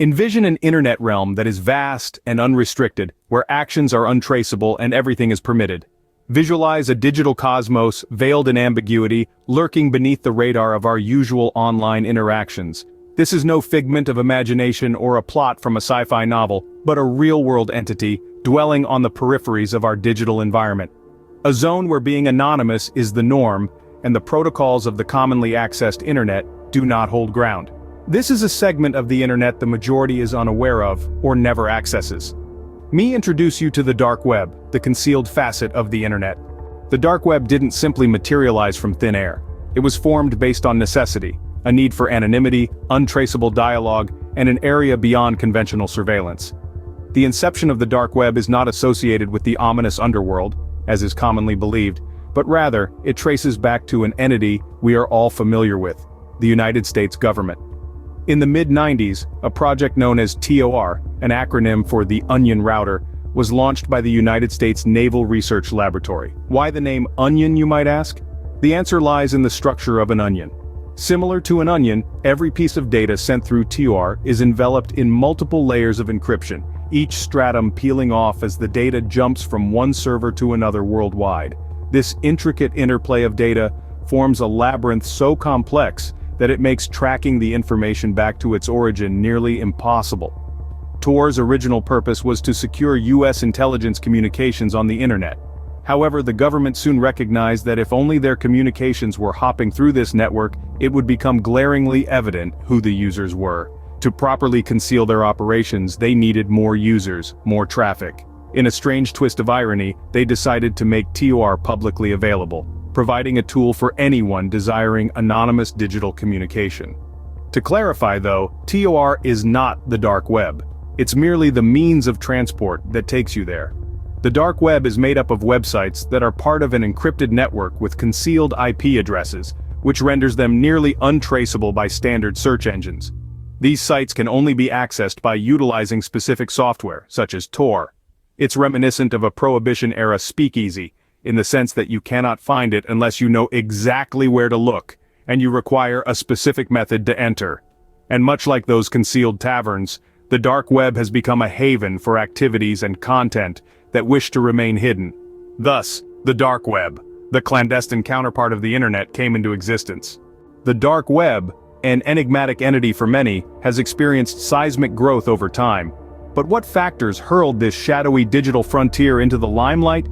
Envision an internet realm that is vast and unrestricted, where actions are untraceable and everything is permitted. Visualize a digital cosmos, veiled in ambiguity, lurking beneath the radar of our usual online interactions. This is no figment of imagination or a plot from a sci-fi novel, but a real-world entity, dwelling on the peripheries of our digital environment. A zone where being anonymous is the norm, and the protocols of the commonly accessed internet do not hold ground. This is a segment of the internet the majority is unaware of, or never accesses. Me introduce you to the dark web, the concealed facet of the internet. The dark web didn't simply materialize from thin air. It was formed based on necessity, a need for anonymity, untraceable dialogue, and an area beyond conventional surveillance. The inception of the dark web is not associated with the ominous underworld, as is commonly believed, but rather, it traces back to an entity we are all familiar with, the United States government. In the mid-90s, a project known as TOR, an acronym for the Onion Router, was launched by the United States Naval Research Laboratory. Why the name Onion, you might ask? The answer lies in the structure of an onion. Similar to an onion, every piece of data sent through TOR is enveloped in multiple layers of encryption, each stratum peeling off as the data jumps from one server to another worldwide. This intricate interplay of data forms a labyrinth so complex that it makes tracking the information back to its origin nearly impossible. TOR's original purpose was to secure U.S. intelligence communications on the internet. However, the government soon recognized that if only their communications were hopping through this network, it would become glaringly evident who the users were. To properly conceal their operations, they needed more users, more traffic. In a strange twist of irony, they decided to make TOR publicly available, providing a tool for anyone desiring anonymous digital communication. To clarify though, TOR is not the dark web. It's merely the means of transport that takes you there. The dark web is made up of websites that are part of an encrypted network with concealed IP addresses, which renders them nearly untraceable by standard search engines. These sites can only be accessed by utilizing specific software, such as Tor. It's reminiscent of a Prohibition-era speakeasy, in the sense that you cannot find it unless you know exactly where to look, and you require a specific method to enter. And much like those concealed taverns, the dark web has become a haven for activities and content that wish to remain hidden. Thus, the dark web, the clandestine counterpart of the internet, came into existence. The dark web, an enigmatic entity for many, has experienced seismic growth over time. But what factors hurled this shadowy digital frontier into the limelight?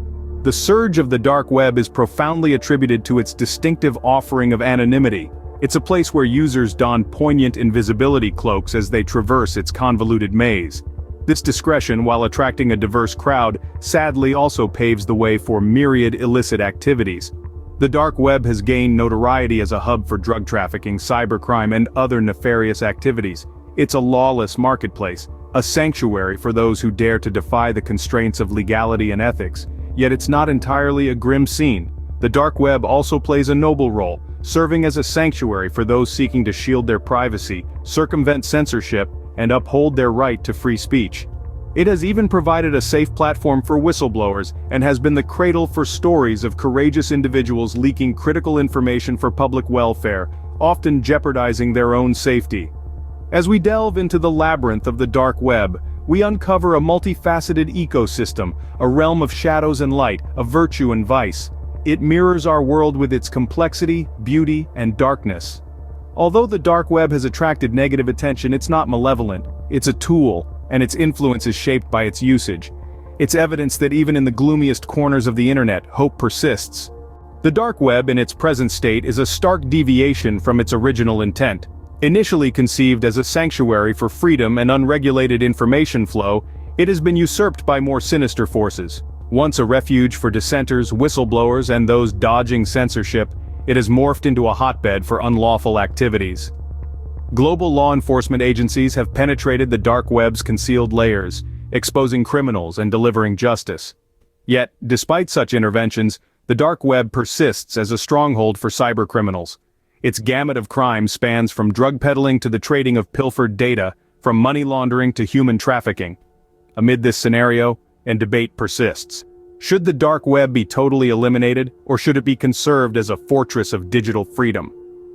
The surge of the dark web is profoundly attributed to its distinctive offering of anonymity. It's a place where users don poignant invisibility cloaks as they traverse its convoluted maze. This discretion, while attracting a diverse crowd, sadly also paves the way for myriad illicit activities. The dark web has gained notoriety as a hub for drug trafficking, cybercrime, and other nefarious activities. It's a lawless marketplace, a sanctuary for those who dare to defy the constraints of legality and ethics. Yet it's not entirely a grim scene. The dark web also plays a noble role, serving as a sanctuary for those seeking to shield their privacy, circumvent censorship, and uphold their right to free speech. It has even provided a safe platform for whistleblowers and has been the cradle for stories of courageous individuals leaking critical information for public welfare, often jeopardizing their own safety. As we delve into the labyrinth of the dark web, we uncover a multifaceted ecosystem, a realm of shadows and light, of virtue and vice. It mirrors our world with its complexity, beauty, and darkness. Although the dark web has attracted negative attention, it's not malevolent. It's a tool, and its influence is shaped by its usage. It's evidence that even in the gloomiest corners of the internet, hope persists. The dark web in its present state is a stark deviation from its original intent. Initially conceived as a sanctuary for freedom and unregulated information flow, it has been usurped by more sinister forces. Once a refuge for dissenters, whistleblowers, and those dodging censorship, it has morphed into a hotbed for unlawful activities. Global law enforcement agencies have penetrated the dark web's concealed layers, exposing criminals and delivering justice. Yet, despite such interventions, the dark web persists as a stronghold for cybercriminals. Its gamut of crime spans from drug peddling to the trading of pilfered data, from money laundering to human trafficking. Amid this scenario, and debate persists. Should the dark web be totally eliminated, or should it be conserved as a fortress of digital freedom?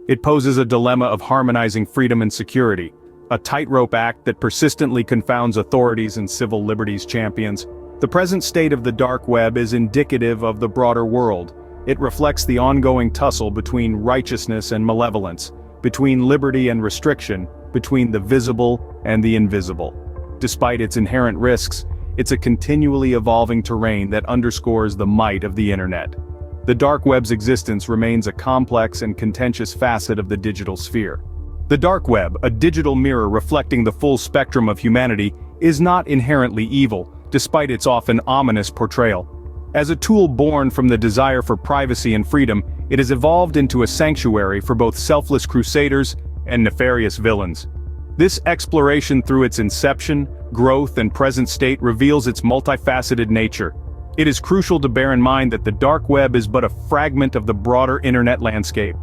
It poses a dilemma of harmonizing freedom and security, a tightrope act that persistently confounds authorities and civil liberties champions. The present state of the dark web is indicative of the broader world. It reflects the ongoing tussle between righteousness and malevolence, between liberty and restriction, between the visible and the invisible. Despite its inherent risks, it's a continually evolving terrain that underscores the might of the internet. The dark web's existence remains a complex and contentious facet of the digital sphere. The dark web, a digital mirror reflecting the full spectrum of humanity, is not inherently evil, despite its often ominous portrayal. As a tool born from the desire for privacy and freedom, it has evolved into a sanctuary for both selfless crusaders and nefarious villains. This exploration through its inception, growth, and present state reveals its multifaceted nature. It is crucial to bear in mind that the dark web is but a fragment of the broader internet landscape.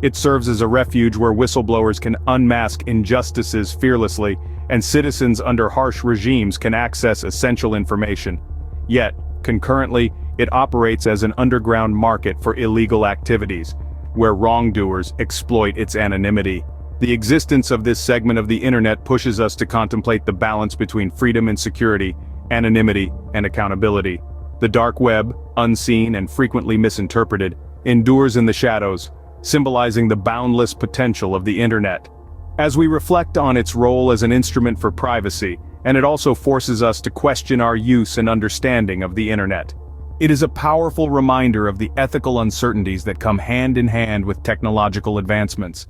It serves as a refuge where whistleblowers can unmask injustices fearlessly, and citizens under harsh regimes can access essential information. Yet, concurrently, it operates as an underground market for illegal activities, where wrongdoers exploit its anonymity. The existence of this segment of the internet pushes us to contemplate the balance between freedom and security, anonymity and accountability. The dark web, unseen and frequently misinterpreted, endures in the shadows, symbolizing the boundless potential of the internet. As we reflect on its role as an instrument for privacy, and it also forces us to question our use and understanding of the internet. It is a powerful reminder of the ethical uncertainties that come hand in hand with technological advancements.